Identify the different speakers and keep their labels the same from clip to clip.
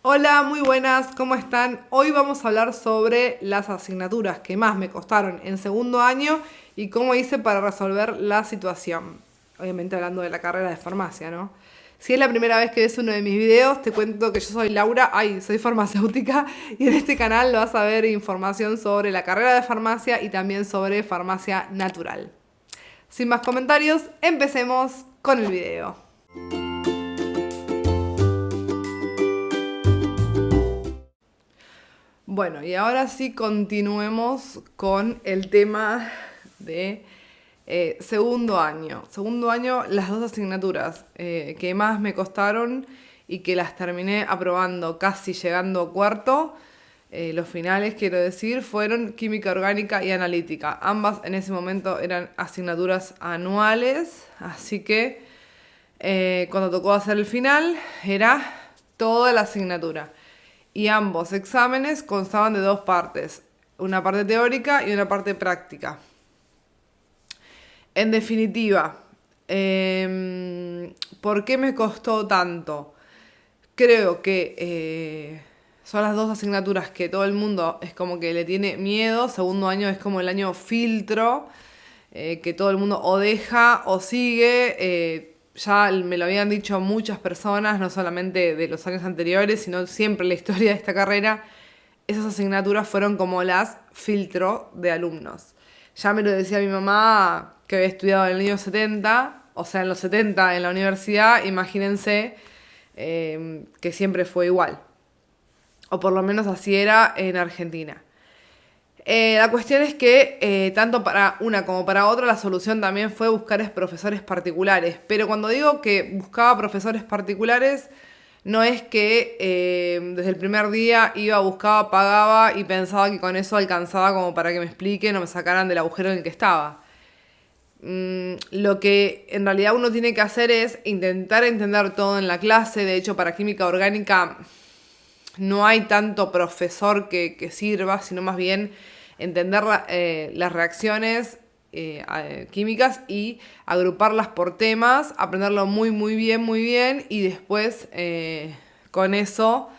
Speaker 1: Hola, muy buenas, ¿cómo están? Hoy vamos a hablar sobre las asignaturas que más me costaron en segundo año y cómo hice para resolver la situación. Obviamente hablando de la carrera de farmacia, ¿no? Si es la primera vez que ves uno de mis videos, te cuento que yo soy Laura, soy farmacéutica y en este canal vas a ver información sobre la carrera de farmacia y también sobre farmacia natural. Sin más comentarios, empecemos con el video. Bueno, y ahora sí continuemos con el tema de segundo año. Segundo año, las dos asignaturas que más me costaron y que las terminé aprobando casi llegando a cuarto, los finales quiero decir, fueron química orgánica y analítica. Ambas en ese momento eran asignaturas anuales, así que cuando tocó hacer el final era toda la asignatura. Y ambos exámenes constaban de dos partes, una parte teórica y una parte práctica. En definitiva, ¿por qué me costó tanto? Creo que son las dos asignaturas que todo el mundo es como que le tiene miedo. Segundo año es como el año filtro, que todo el mundo o deja o sigue. Ya me lo habían dicho muchas personas, no solamente de los años anteriores, sino siempre en la historia de esta carrera. Esas asignaturas fueron como las filtro de alumnos. Ya me lo decía mi mamá, que había estudiado en el año 70, o sea, en los 70 en la universidad, imagínense que siempre fue igual. O por lo menos así era en Argentina. La cuestión es que tanto para una como para otra la solución también fue buscar profesores particulares. Pero cuando digo que buscaba profesores particulares, no es que desde el primer día iba, buscaba, pagaba y pensaba que con eso alcanzaba como para que me expliquen o me sacaran del agujero en el que estaba. Lo que en realidad uno tiene que hacer es intentar entender todo en la clase. De hecho, para química orgánica no hay tanto profesor que sirva, sino más bien entender las reacciones químicas y agruparlas por temas, aprenderlo muy bien y después con eso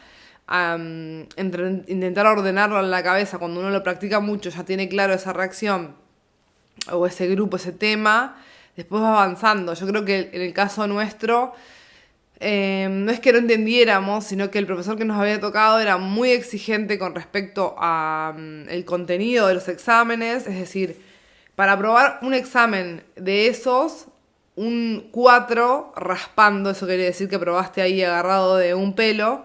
Speaker 1: intentar ordenarlo en la cabeza. Cuando uno lo practica mucho, ya tiene claro esa reacción o ese grupo, ese tema, después va avanzando. Yo creo que en el caso nuestro no es que no entendiéramos, sino que el profesor que nos había tocado era muy exigente con respecto a el contenido de los exámenes. Es decir, para aprobar un examen de esos, un 4 raspando, eso quiere decir que probaste ahí agarrado de un pelo.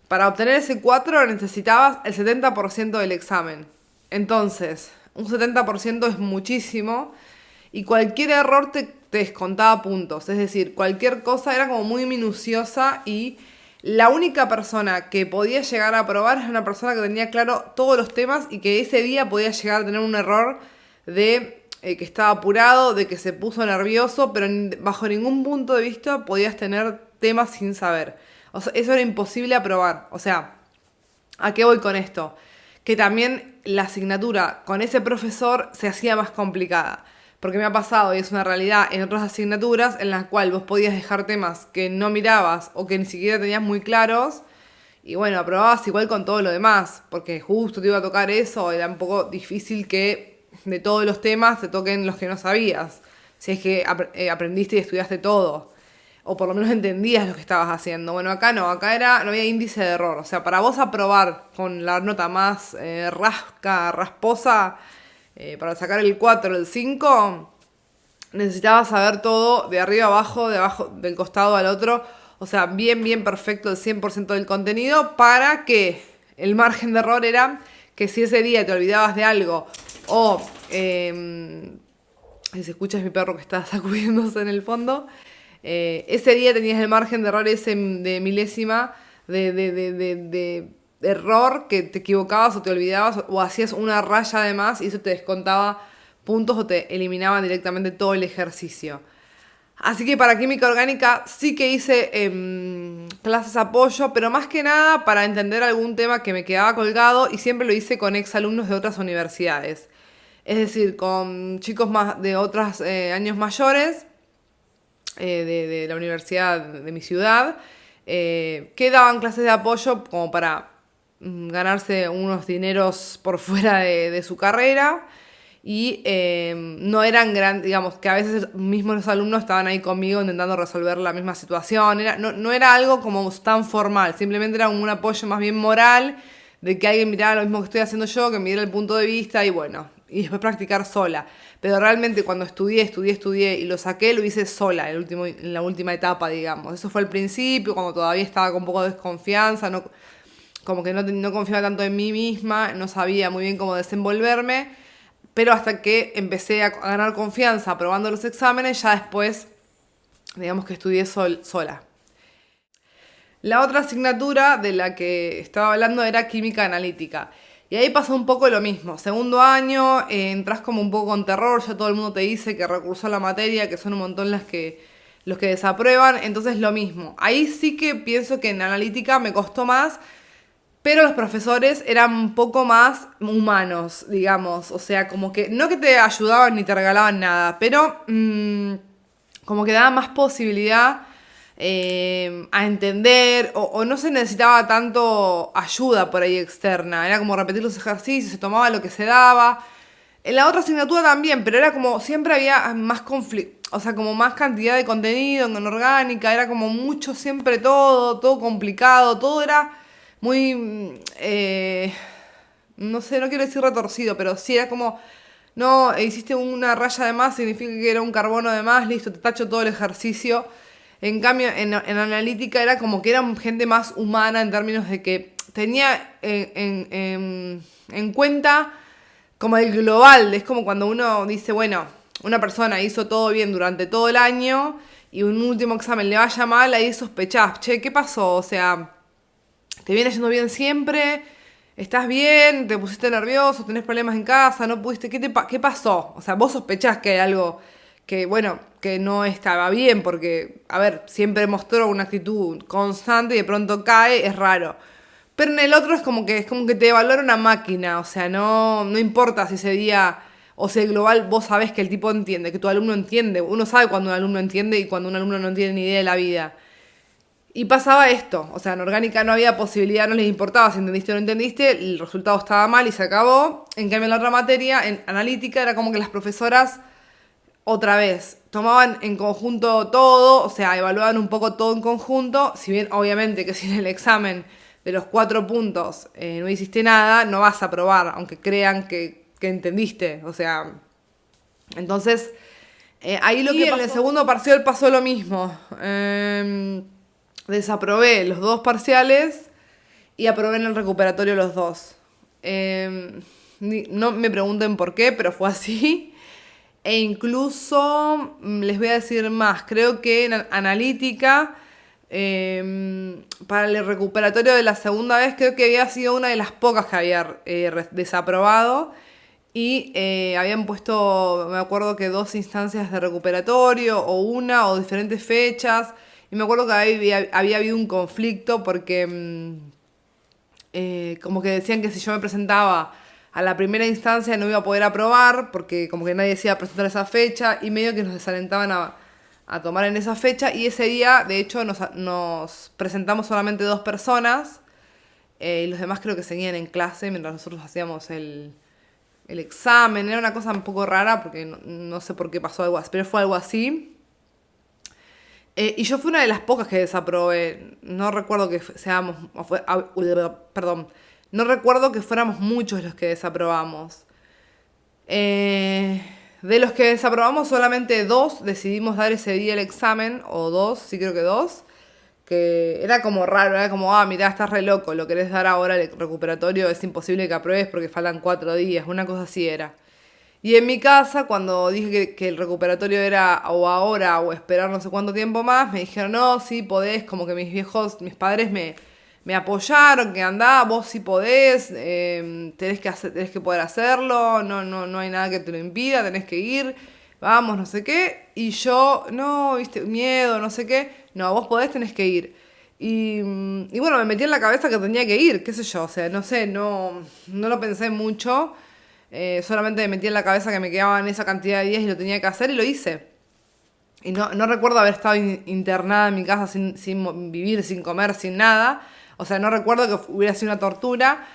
Speaker 1: Para obtener ese 4 necesitabas el 70% del examen. Entonces, un 70% es muchísimo y cualquier error te descontaba puntos. Es decir, cualquier cosa era como muy minuciosa y la única persona que podía llegar a aprobar es una persona que tenía claro todos los temas y que ese día podía llegar a tener un error de que estaba apurado, de que se puso nervioso, pero bajo ningún punto de vista podías tener temas sin saber. O sea, eso era imposible aprobar. O sea, ¿a qué voy con esto? Que también la asignatura con ese profesor se hacía más complicada. Porque me ha pasado, y es una realidad, en otras asignaturas en las cuales vos podías dejar temas que no mirabas o que ni siquiera tenías muy claros. Y bueno, aprobabas igual con todo lo demás. Porque justo te iba a tocar eso, era un poco difícil que de todos los temas te toquen los que no sabías. Si es que aprendiste y estudiaste todo. O por lo menos entendías lo que estabas haciendo. Bueno, acá no, no había índice de error. O sea, para vos aprobar con la nota más rasposa, para sacar el 4 el 5 necesitabas saber todo de arriba a abajo, de abajo, del costado al otro. O sea, bien perfecto el 100% del contenido para que el margen de error era que si ese día te olvidabas de algo o... si se escucha es mi perro que está sacudiéndose en el fondo. Ese día tenías el margen de error ese de milésima de error que te equivocabas o te olvidabas o hacías una raya de más y eso te descontaba puntos o te eliminaban directamente todo el ejercicio. Así que para química orgánica sí que hice clases apoyo, pero más que nada para entender algún tema que me quedaba colgado y siempre lo hice con exalumnos de otras universidades. Es decir, con chicos más de otros años mayores de la universidad de mi ciudad, que daban clases de apoyo como para ganarse unos dineros por fuera de su carrera. Y no eran grandes, digamos, que a veces mismos los alumnos estaban ahí conmigo intentando resolver la misma situación. No era algo como tan formal, simplemente era un apoyo más bien moral, de que alguien mirara lo mismo que estoy haciendo yo, que me diera el punto de vista y bueno, y después practicar sola. Pero realmente cuando estudié y lo saqué, lo hice sola en la última etapa, digamos. Eso fue al principio, cuando todavía estaba con un poco de desconfianza, como que no confiaba tanto en mí misma, no sabía muy bien cómo desenvolverme. Pero hasta que empecé a ganar confianza aprobando los exámenes, ya después, digamos que estudié sola. La otra asignatura de la que estaba hablando era química analítica. Y ahí pasó un poco lo mismo. Segundo año, entras como un poco con terror, ya todo el mundo te dice que recursó la materia, que son un montón los que desaprueban, entonces lo mismo. Ahí sí que pienso que en analítica me costó más, pero los profesores eran un poco más humanos, digamos. O sea, como que no que te ayudaban ni te regalaban nada, pero como que daban más posibilidad a entender o no se necesitaba tanto ayuda por ahí externa. Era como repetir los ejercicios, se tomaba lo que se daba. En la otra asignatura también, pero era como siempre había más conflicto, o sea, como más cantidad de contenido en orgánica, era como mucho siempre todo complicado, todo era muy, no sé, no quiero decir retorcido, pero sí era como, no, hiciste una raya de más, significa que era un carbono de más, listo, te tacho todo el ejercicio. En cambio, en analítica era como que era gente más humana en términos de que tenía en cuenta como el global. Es como cuando uno dice, bueno, una persona hizo todo bien durante todo el año y un último examen le vaya mal, ahí sospechás, che, ¿qué pasó? O sea, ¿te viene yendo bien siempre? ¿Estás bien? ¿Te pusiste nervioso? ¿Tenés problemas en casa? ¿No pudiste? ¿Qué pasó? O sea, vos sospechás que hay algo que, bueno, que no estaba bien porque, a ver, siempre mostró una actitud constante y de pronto cae, es raro. Pero en el otro es como que te evalúa una máquina, o sea, no importa si ese día o si el global vos sabés que el tipo entiende, que tu alumno entiende. Uno sabe cuando un alumno entiende y cuando un alumno no tiene ni idea de la vida. Y pasaba esto, o sea, en orgánica no había posibilidad, no les importaba si entendiste o no entendiste, el resultado estaba mal y se acabó. En cambio en la otra materia, en analítica, era como que las profesoras, otra vez, tomaban en conjunto todo, o sea, evaluaban un poco todo en conjunto, si bien obviamente que si en el examen de los 4 puntos no hiciste nada, no vas a aprobar, aunque crean que entendiste, o sea, entonces, ahí lo que pasó, en el segundo parcial pasó lo mismo. Desaprobé los 2 parciales y aprobé en el recuperatorio los 2. No me pregunten por qué, pero fue así. E incluso, les voy a decir más, creo que en analítica, para el recuperatorio de la segunda vez, creo que había sido una de las pocas que había desaprobado. Y habían puesto, me acuerdo que 2 instancias de recuperatorio, o una, o diferentes fechas. Y me acuerdo que había habido un conflicto porque como que decían que si yo me presentaba a la primera instancia no iba a poder aprobar, porque como que nadie se iba a presentar esa fecha, y medio que nos desalentaban a tomar en esa fecha. Y ese día, de hecho, nos presentamos solamente 2 personas, y los demás creo que seguían en clase mientras nosotros hacíamos el examen. Era una cosa un poco rara porque no sé por qué pasó algo así, pero fue algo así. Y yo fui una de las pocas que desaprobé. No recuerdo que seamos... Perdón. No recuerdo que fuéramos muchos los que desaprobamos. De los que desaprobamos, solamente 2 decidimos dar ese día el examen. O 2, sí creo que 2. Que era como raro, era como, mirá, estás re loco, lo querés dar ahora el recuperatorio, es imposible que apruebes porque faltan 4 días. Una cosa así era. Y en mi casa, cuando dije que el recuperatorio era o ahora o esperar no sé cuánto tiempo más, me dijeron, no, sí podés, como que mis padres me apoyaron, que andá, vos sí podés, tenés que poder hacerlo, no hay nada que te lo impida, tenés que ir, vamos, no sé qué. Y yo, no, viste, miedo, no sé qué, no, vos podés, tenés que ir. Y bueno, me metí en la cabeza que tenía que ir, qué sé yo, o sea, no sé, no lo pensé mucho. Solamente me metí en la cabeza que me quedaban esa cantidad de días y lo tenía que hacer y lo hice. Y no recuerdo haber estado internada en mi casa sin vivir, sin comer, sin nada. O sea, no recuerdo que hubiera sido una tortura.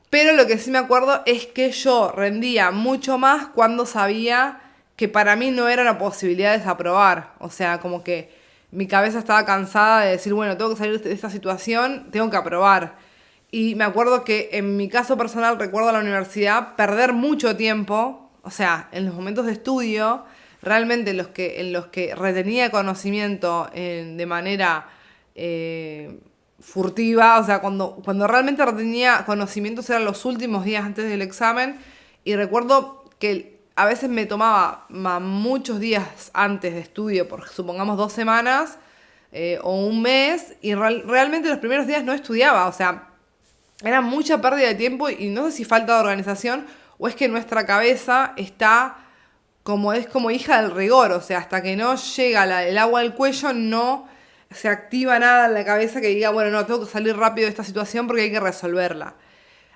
Speaker 1: Pero lo que sí me acuerdo es que yo rendía mucho más cuando sabía que para mí no era una posibilidad de desaprobar. O sea, como que mi cabeza estaba cansada de decir, bueno, tengo que salir de esta situación, tengo que aprobar. Y me acuerdo que en mi caso personal, recuerdo a la universidad, perder mucho tiempo, o sea, en los momentos de estudio, realmente en los que retenía conocimiento de manera furtiva, o sea, cuando realmente retenía conocimientos eran los últimos días antes del examen, y recuerdo que a veces me tomaba muchos días antes de estudio, por supongamos 2 semanas o un mes, y realmente los primeros días no estudiaba, o sea, era mucha pérdida de tiempo y no sé si falta de organización o es que nuestra cabeza está es como hija del rigor, o sea, hasta que no llega el agua al cuello no se activa nada en la cabeza que diga, bueno, no, tengo que salir rápido de esta situación porque hay que resolverla.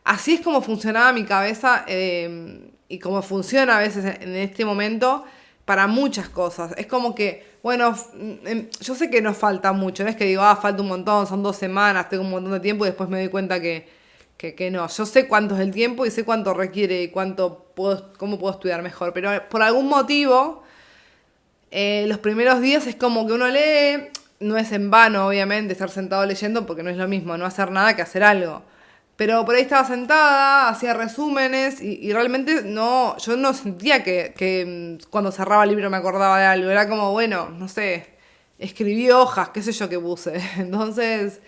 Speaker 1: Así es como funcionaba mi cabeza y como funciona a veces en este momento para muchas cosas. Es como que, bueno, yo sé que nos falta mucho, no es que digo, falta un montón, son 2 semanas, tengo un montón de tiempo y después me doy cuenta que no. Yo sé cuánto es el tiempo y sé cuánto requiere y cómo puedo estudiar mejor, pero por algún motivo los primeros días es como que uno lee, no es en vano, obviamente, estar sentado leyendo, porque no es lo mismo no hacer nada que hacer algo. Pero por ahí estaba sentada, hacía resúmenes y realmente yo no sentía que cuando cerraba el libro me acordaba de algo. Era como, bueno, no sé, escribí hojas, qué sé yo qué puse. Entonces,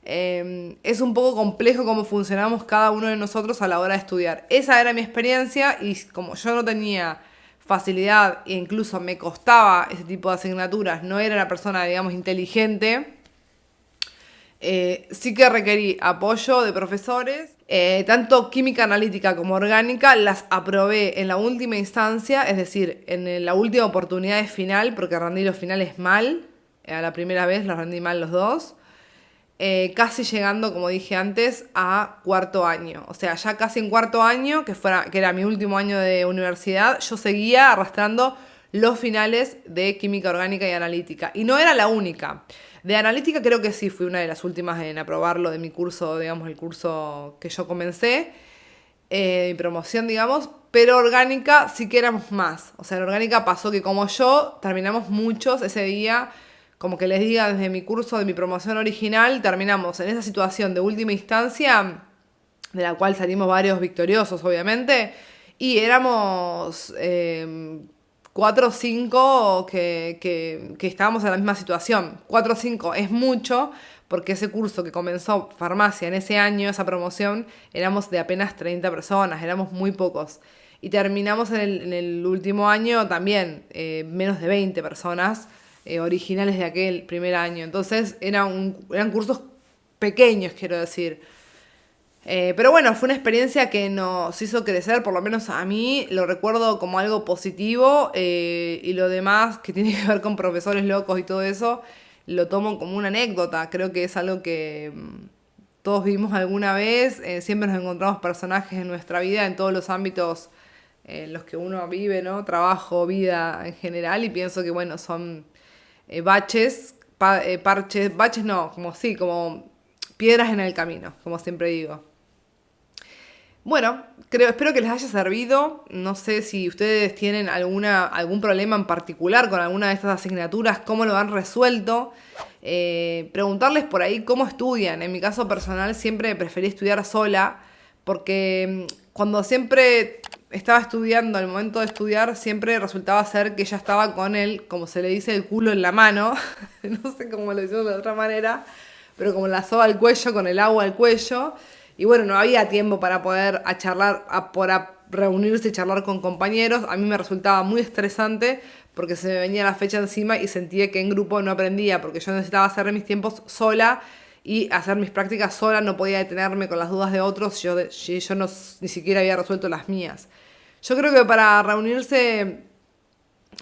Speaker 1: es un poco complejo cómo funcionamos cada uno de nosotros a la hora de estudiar. Esa era mi experiencia y como yo no tenía facilidad e incluso me costaba ese tipo de asignaturas, no era una persona, digamos, inteligente, sí que requerí apoyo de profesores. Tanto química analítica como orgánica las aprobé en la última instancia, es decir, en la última oportunidad de final, porque rendí los finales mal. A la primera vez los rendí mal los dos. Casi llegando, como dije antes, a cuarto año. O sea, ya casi en cuarto año, que era mi último año de universidad, yo seguía arrastrando los finales de química orgánica y analítica. Y no era la única. De analítica creo que sí, fui una de las últimas en aprobarlo de mi curso, digamos, el curso que yo comencé, mi promoción, digamos, pero orgánica sí que éramos más. O sea, en orgánica pasó que como yo, terminamos muchos ese día, como que les diga, desde mi curso de mi promoción original, terminamos en esa situación de última instancia, de la cual salimos varios victoriosos, obviamente, y éramos 4 o 5 que estábamos en la misma situación. 4 o 5 es mucho, porque ese curso que comenzó farmacia en ese año, esa promoción, éramos de apenas 30 personas, éramos muy pocos. Y terminamos en el último año también, menos de 20 personas originales de aquel primer año. Entonces eran cursos pequeños, quiero decir. Pero bueno, fue una experiencia que nos hizo crecer, por lo menos a mí lo recuerdo como algo positivo, y lo demás que tiene que ver con profesores locos y todo eso, lo tomo como una anécdota. Creo que es algo que todos vivimos alguna vez, siempre nos encontramos personajes en nuestra vida, en todos los ámbitos en los que uno vive, ¿no? Trabajo, vida en general, y pienso que, bueno, son baches no, como piedras en el camino, como siempre digo. Bueno, espero que les haya servido. No sé si ustedes tienen algún problema en particular con alguna de estas asignaturas, cómo lo han resuelto. Preguntarles por ahí cómo estudian. En mi caso personal siempre preferí estudiar sola, porque cuando siempre estaba estudiando, al momento de estudiar, siempre resultaba ser que ella estaba con como se le dice, el culo en la mano. No sé cómo lo decimos de otra manera, pero como la soga al cuello, con el agua al cuello. Y bueno, no había tiempo para poder reunirse y charlar con compañeros. A mí me resultaba muy estresante porque se me venía la fecha encima y sentía que en grupo no aprendía, porque yo necesitaba hacer mis tiempos sola y hacer mis prácticas sola, no podía detenerme con las dudas de otros si yo ni siquiera había resuelto las mías. Yo creo que para reunirse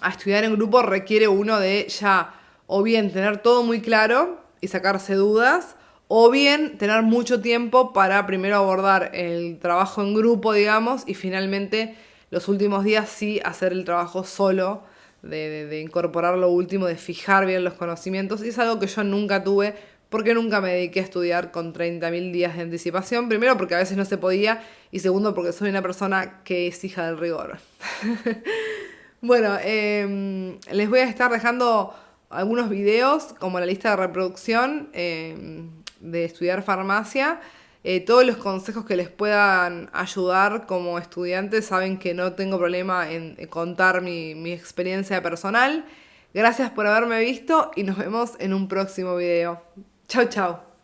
Speaker 1: a estudiar en grupo requiere uno de ya o bien tener todo muy claro y sacarse dudas, o bien tener mucho tiempo para primero abordar el trabajo en grupo, digamos, y finalmente los últimos días sí hacer el trabajo solo de incorporar lo último, de fijar bien los conocimientos. Y es algo que yo nunca tuve porque nunca me dediqué a estudiar con 30.000 días de anticipación. Primero porque a veces no se podía y segundo porque soy una persona que es hija del rigor. Bueno, les voy a estar dejando algunos videos como la lista de reproducción de estudiar farmacia. Todos los consejos que les puedan ayudar como estudiantes, saben que no tengo problema en contar mi experiencia personal. Gracias por haberme visto y nos vemos en un próximo video. Chau, chau.